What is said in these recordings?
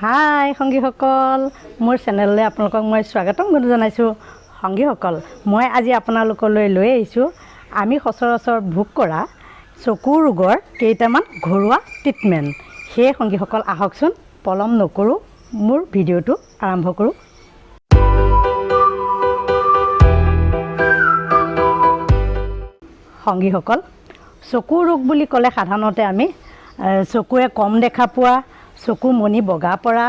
হাই সংগীসকল, মোৰ চেনেললৈ আপোনালোকক মই স্বাগতম জনাইছোঁ। সংগীসকল, মই আজি আপোনালোকলৈ লৈ আহিছোঁ আমি সচৰাচৰ ভোগ কৰা চকুৰ ৰোগৰ কেইটামান ঘৰুৱা ট্ৰিটমেণ্ট। সেয়ে সংগীসকল আহকচোন, পলম নকৰোঁ, মোৰ ভিডিঅ'টো আৰম্ভ কৰোঁ। সংগীসকল, চকুৰ ৰোগ বুলি ক'লে সাধাৰণতে আমি চকুৰে কম দেখা পোৱা, চকুৰ মণি বগা পৰা,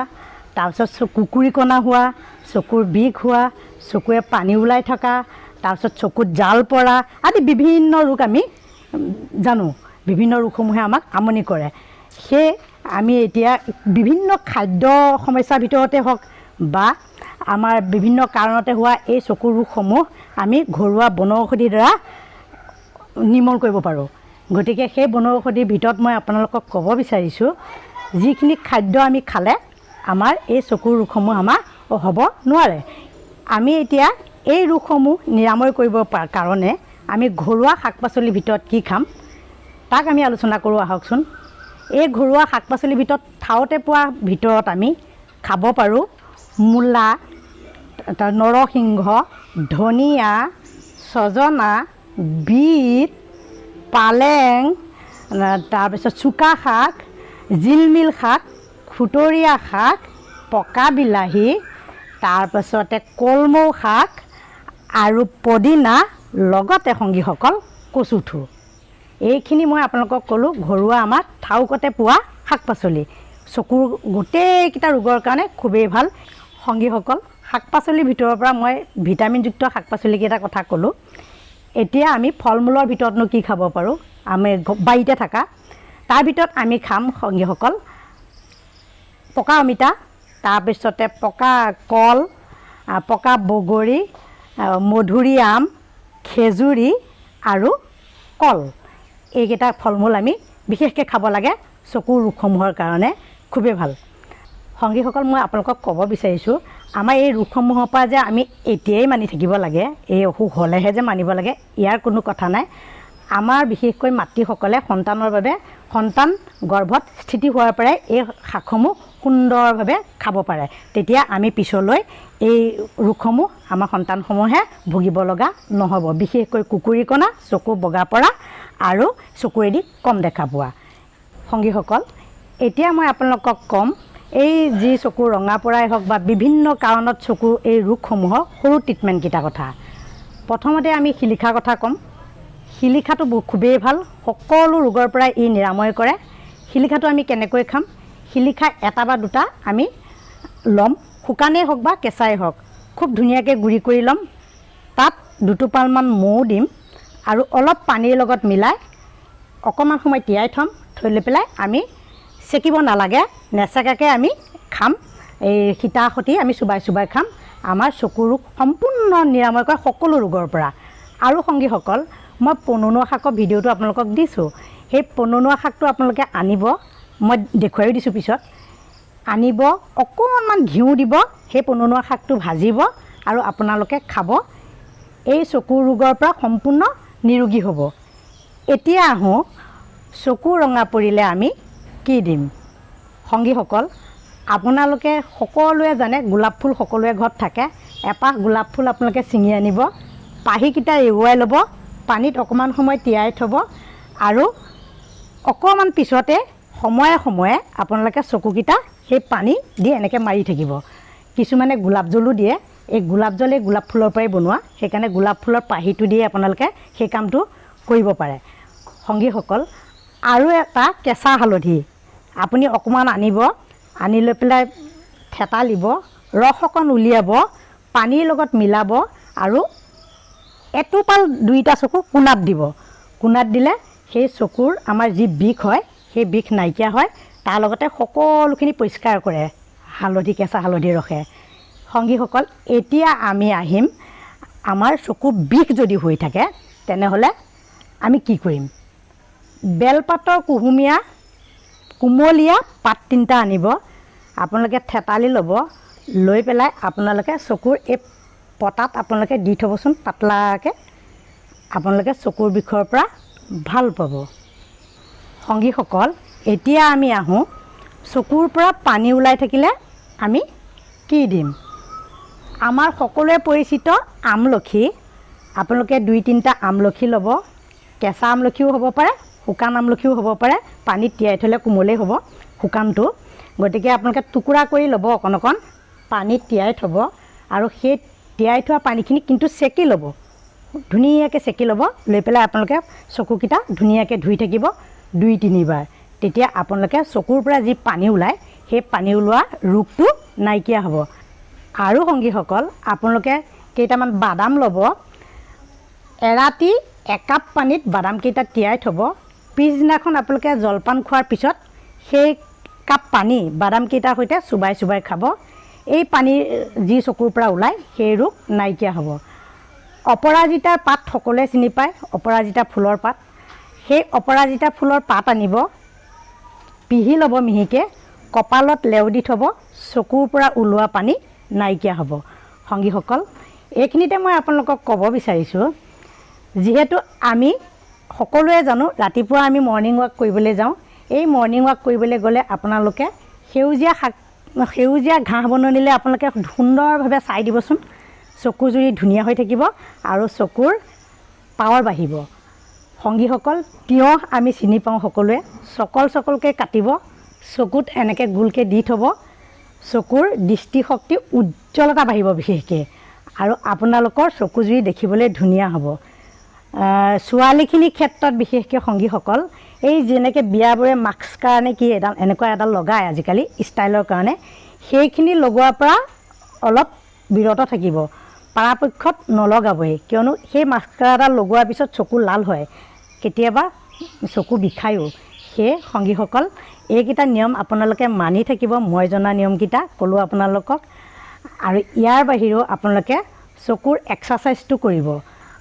তাৰপিছত কুকুৰি কণা হোৱা, চকুৰ বিষ হোৱা, চকুৰে পানী ওলাই থকা, তাৰপিছত চকুত জাল পৰা আদি বিভিন্ন ৰোগ আমি জানো। বিভিন্ন ৰোগসমূহে আমাক আমনি কৰে। সেয়ে আমি এতিয়া বিভিন্ন খাদ্য সমস্যাৰ ভিতৰতে হওক বা আমাৰ বিভিন্ন কাৰণতে হোৱা এই চকুৰ ৰোগসমূহ আমি ঘৰুৱা বনৌষধিৰ দ্বাৰা নিৰ্মূল কৰিব পাৰোঁ। গতিকে সেই বনৌষধিৰ ভিতৰত মই আপোনালোকক ক'ব বিচাৰিছোঁ, যিখিনি খাদ্য আমি খালে আমাৰ এই চকুৰ ৰোগসমূহ আমাৰ হ'ব নোৱাৰে। আমি এতিয়া এই ৰোগসমূহ নিৰাময় কৰিব কাৰণে আমি ঘৰুৱা শাক পাচলিৰ ভিতৰত কি খাম তাক আমি আলোচনা কৰোঁ আহকচোন। এই ঘৰুৱা শাক পাচলিৰ ভিতৰত ঠাওতে পোৱাৰ ভিতৰত আমি খাব পাৰোঁ মূলা, নৰসিংহ, ধনিয়া, ছজনা, বিট, পালেং, তাৰপিছত চুকা শাক, জিলমিল শাক, খুতৰীয়া শাক, পকা বিলাহী, তাৰপাছতে কলমৌ শাক আৰু পদিনা, লগতে সংগীসকল কচুথোৰ। এইখিনি মই আপোনালোকক ক'লোঁ ঘৰুৱা আমাৰ ঠাউকতে পোৱা শাক পাচলি। চকুৰ গোটেইকেইটা ৰোগৰ কাৰণে খুবেই ভাল। সংগীসকল, শাক পাচলিৰ ভিতৰৰ পৰা মই ভিটামিনযুক্ত শাক পাচলিকেইটাৰ কথা ক'লোঁ। এতিয়া আমি ফল মূলৰ ভিতৰতনো কি খাব পাৰোঁ, আমি বাৰীতে থকা তাৰ ভিতৰত আমি খাম সংগীসকল পকা অমিতা, তাৰপিছতে পকা কল, পকা বগৰী, মধুৰি আম, খেজুৰি আৰু কল। এইকেইটা ফল মূল আমি বিশেষকৈ খাব লাগে, চকুৰ ৰোগসমূহৰ কাৰণে খুবেই ভাল। সংগীসকল, মই আপোনালোকক ক'ব বিচাৰিছোঁ, আমাৰ এই ৰোগসমূহৰ পৰা যে আমি এতিয়াই মানি থাকিব লাগে, এই অসুখ হ'লেহে যে মানিব লাগে, ইয়াৰ কোনো কথা নাই। আমাৰ বিশেষকৈ মাতৃসকলে সন্তানৰ বাবে সন্তান গৰ্ভত স্থিতি হোৱাৰ পৰাই এই শাকসমূহ সুন্দৰভাৱে খাব পাৰে। তেতিয়া আমি পিছলৈ এই ৰোগসমূহ আমাৰ সন্তানসমূহে ভুগিব লগা নহ'ব। বিশেষকৈ কুকুৰি কণা, চকু বগা পৰা আৰু চকুৰেদি কম দেখা পোৱা। সংগীসকল, এতিয়া মই আপোনালোকক ক'ম এই যি চকু ৰঙা পৰাই হওক বা বিভিন্ন কাৰণত চকুৰ এই ৰোগসমূহৰ সৰু ট্ৰিটমেণ্টকেইটাৰ কথা। প্ৰথমতে আমি শিলিখাৰ কথা ক'ম। শিলিখাটো খুবেই ভাল, সকলো ৰোগৰ পৰাই ই নিৰাময় কৰে। শিলিখাটো আমি কেনেকৈ খাম? শিলিখা এটা বা দুটা আমি ল'ম, শুকানেই হওক বা কেঁচাই হওক, খুব ধুনীয়াকৈ গুড়ি কৰি ল'ম। তাত দুটোপালমান মৌ দিম আৰু অলপ পানীৰ লগত মিলাই অকণমান সময় তিয়াই থ'ম। থৈ লৈ পেলাই আমি চেকিব নালাগে, নেচেকাকৈ আমি খাম। এই সীতাৰ সৈতে আমি চোবাই চোবাই খাম। আমাৰ চকুৰ ৰোগ সম্পূৰ্ণ নিৰাময় কৰে সকলো ৰোগৰ পৰা। আৰু সংগীসকল, মই পনৌনোৱা শাকৰ ভিডিঅ'টো আপোনালোকক দিছোঁ। সেই পনৌনোৱা শাকটো আপোনালোকে আনিব, মই দেখুৱাইও দিছোঁ পিছত। আনিব, অকণমান ঘিউ দিব, সেই পনৌনোৱা শাকটো ভাজিব আৰু আপোনালোকে খাব। এই চকুৰ ৰোগৰ পৰা সম্পূৰ্ণ নিৰোগী হ'ব। এতিয়া আহোঁ চকু ৰঙা পৰিলে আমি কি দিম। সংগীসকল, আপোনালোকে সকলোৱে জানে গোলাপ ফুল সকলোৱে ঘৰত থাকে। এপাহ গোলাপ ফুল আপোনালোকে ছিঙি আনিব, পাহিকেইটা এৰুৱাই ল'ব, পানীত অকণমান সময় তিয়াই থ'ব আৰু অকণমান পিছতে সময়ে সময়ে আপোনালোকে চকুকেইটা সেই পানী দি এনেকৈ মাৰি থাকিব। কিছুমানে গোলাপ জলো দিয়ে, এই গোলাপ জল এই গোলাপ ফুলৰ পৰাই বনোৱা, সেইকাৰণে গোলাপ ফুলৰ পাহিটো দিয়ে আপোনালোকে সেই কামটো কৰিব পাৰে। সংগীসকল, আৰু এটা কেঁচা হালধি আপুনি অকণমান আনিব, আনি লৈ পেলাই থেতালিব, ৰস অকণ উলিয়াব, পানীৰ লগত মিলাব আৰু এটোপাল দুইটা চকু কোণাত দিব। কোণাত দিলে সেই চকুৰ আমাৰ যি বিষ হয় সেই বিষ নাইকিয়া হয়, তাৰ লগতে সকলোখিনি পৰিষ্কাৰ কৰে হালধি, কেঁচা হালধিৰ ৰসে। সংগীসকল, এতিয়া আমি আহিম আমাৰ চকু বিষ যদি হৈ থাকে তেনেহ'লে আমি কি কৰিম। বেলপাতৰ কুমলীয়া পাত 3টা আনিব, আপোনালোকে থেতালি ল'ব, লৈ পেলাই আপোনালোকে চকুৰ এই পতাত আপোনালোকে দি থ'বচোন পাতলাকৈ, আপোনালোকে চকুৰ বিষৰ পৰা ভাল পাব। সংগীসকল, এতিয়া আমি আহোঁ চকুৰ পৰা পানী ওলাই থাকিলে আমি কি দিম? আমাৰ সকলোৱে পৰিচিত আমলখি। আপোনালোকে 2-3টা আমলখি ল'ব। কেঁচা আমলখিও হ'ব পাৰে, শুকান আমলখিও হ'ব পাৰে। পানীত তিয়াই থ'লে কোমলেই হ'ব শুকানটো। গতিকে আপোনালোকে টুকুৰা কৰি ল'ব, অকণ অকণ পানীত তিয়াই থ'ব আৰু সেই তিয়াই থোৱা পানীখিনি কিন্তু চেকি ল'ব, ধুনীয়াকৈ চেকি ল'ব। লৈ পেলাই আপোনালোকে চকুকেইটা ধুনীয়াকৈ ধুই থাকিব 2-3 বাৰ। তেতিয়া আপোনালোকে চকুৰ পৰা যি পানী ওলায় সেই পানী ওলোৱা ৰোগটো নাইকিয়া হ'ব। আৰু সংগীসকল, আপোনালোকে কেইটামান বাদাম ল'ব। এৰাতি 1 কাপ পানীত বাদামকেইটা তিয়াই থ'ব। পিছদিনাখন আপোনালোকে জলপান খোৱাৰ পিছত সেই কাপ পানী বাদামকেইটাৰ সৈতে চুবাই চুবাই খাব। এই পানী যি চকুৰ পৰা ওলায় সেই ৰোগ নাইকিয়া হ'ব। অপৰাজিতাৰ পাত সকলোৱে চিনি পায়, অপৰাজিতা ফুলৰ পাত। সেই অপৰাজিতা ফুলৰ পাত আনিব, পিহি ল'ব মিহিকৈ, কপালত লেও দি থ'ব। চকুৰ পৰা ওলোৱা পানী নাইকিয়া হ'ব। সংগীসকল, এইখিনিতে মই আপোনালোকক ক'ব বিচাৰিছোঁ, যিহেতু আমি সকলোৱে জানো ৰাতিপুৱা আমি মৰ্ণিং ৱাক কৰিবলৈ যাওঁ। এই মৰ্ণিং ৱাক কৰিবলৈ গ'লে আপোনালোকে সেউজীয়া ঘাঁহ বননিলে আপোনালোকে সুন্দৰভাৱে চাই দিবচোন। চকুজুৰি ধুনীয়া হৈ থাকিব আৰু চকুৰ পাৱাৰ বাঢ়িব। সংগীসকল, তিয়ঁহ আমি চিনি পাওঁ সকলোৱে। চকলকৈ কাটিব, চকুত এনেকৈ গোলকৈ দি থ'ব। চকুৰ দৃষ্টিশক্তি উজ্জ্বলতা বাঢ়িব বিশেষকৈ, আৰু আপোনালোকৰ চকুজুৰি দেখিবলৈ ধুনীয়া হ'ব। ছোৱালীখিনিৰ ক্ষেত্ৰত বিশেষকৈ সংগীসকল, এই যেনেকৈ বিয়াবোৰে মাস্ক কাৰণে কি এনেকুৱা এডাল লগায় আজিকালি ষ্টাইলৰ কাৰণে, সেইখিনি লগোৱাৰ পৰা অলপ বিৰত থাকিব। পৰাপক্ষত নলগাবই, কিয়নো সেই মাস্কাৰাডাল লগোৱাৰ পিছত চকু লাল হয়, কেতিয়াবা চকু বিষায়ো। সেয়ে সংগীসকল, এইকেইটা নিয়ম আপোনালোকে মানি থাকিব। মই জনা নিয়মকেইটা ক'লোঁ আপোনালোকক। আৰু ইয়াৰ বাহিৰেও আপোনালোকে চকুৰ এক্সাৰচাইজটো কৰিব।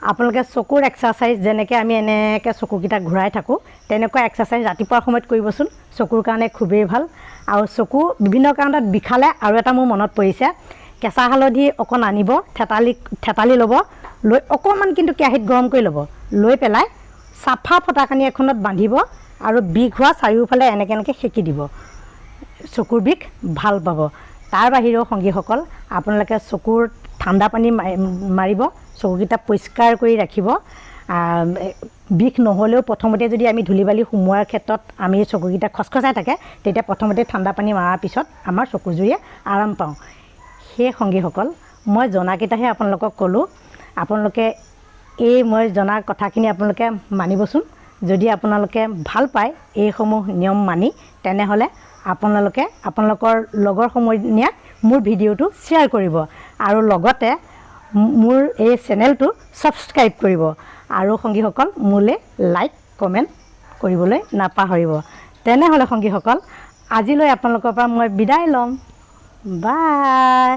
আপোনালোকে চকুৰ এক্সাৰচাইজ যেনেকৈ আমি এনেকৈ চকুকেইটা ঘূৰাই থাকোঁ, তেনেকুৱা এক্সাৰচাইজ ৰাতিপুৱাৰ সময়ত কৰিবচোন। চকুৰ কাৰণে খুবেই ভাল। আৰু চকু বিভিন্ন কাৰণত বিষালে আৰু এটা মোৰ মনত পৰিছে, কেঁচা হালধি অকণ আনিব, থেতালি ল'ব, লৈ অকণমান কিন্তু কেৰাহীত গৰম কৰি ল'ব। লৈ পেলাই চাফা ফটাকানি এখনত বান্ধিব আৰু বিষ হোৱা চাৰিওফালে এনেকৈ সেকি দিব। চকুৰ বিষ ভাল পাব। তাৰ বাহিৰেও সংগীসকল, আপোনালোকে চকুৰ ঠাণ্ডা পানী মাৰিব, চকুকেইটা পৰিষ্কাৰ কৰি ৰাখিব। বিষ নহ'লেও প্ৰথমতে যদি আমি ধূলি বালি সোমোৱাৰ ক্ষেত্ৰত আমি চকুকেইটা খচখচাই থাকে, তেতিয়া প্ৰথমতে ঠাণ্ডা পানী মৰাৰ পিছত আমাৰ চকুজুৰিয়ে আৰাম পাওঁ। সেই সংগীসকল, মই জনাকেইটাহে আপোনালোকক ক'লোঁ। আপোনালোকে এই মই জনা কথাখিনি আপোনালোকে মানিবচোন। যদি আপোনালোকে ভাল পায় এইসমূহ নিয়ম মানি, তেনেহ'লে আপোনালোকে আপোনালোকৰ লগৰ সমনীয়াক মোৰ ভিডিঅ'টো শ্বেয়াৰ কৰিব আৰু লগতে মোৰ এই চেনেলটো ছাবস্ক্ৰাইব কৰিব। আৰু সংগীসকল, মোলৈ লাইক কমেণ্ট কৰিবলৈ নাপাহৰিব। তেনেহ'লে সংগীসকল, আজিলৈ আপোনালোকৰ পৰা মই বিদায় ল'ম। বাই।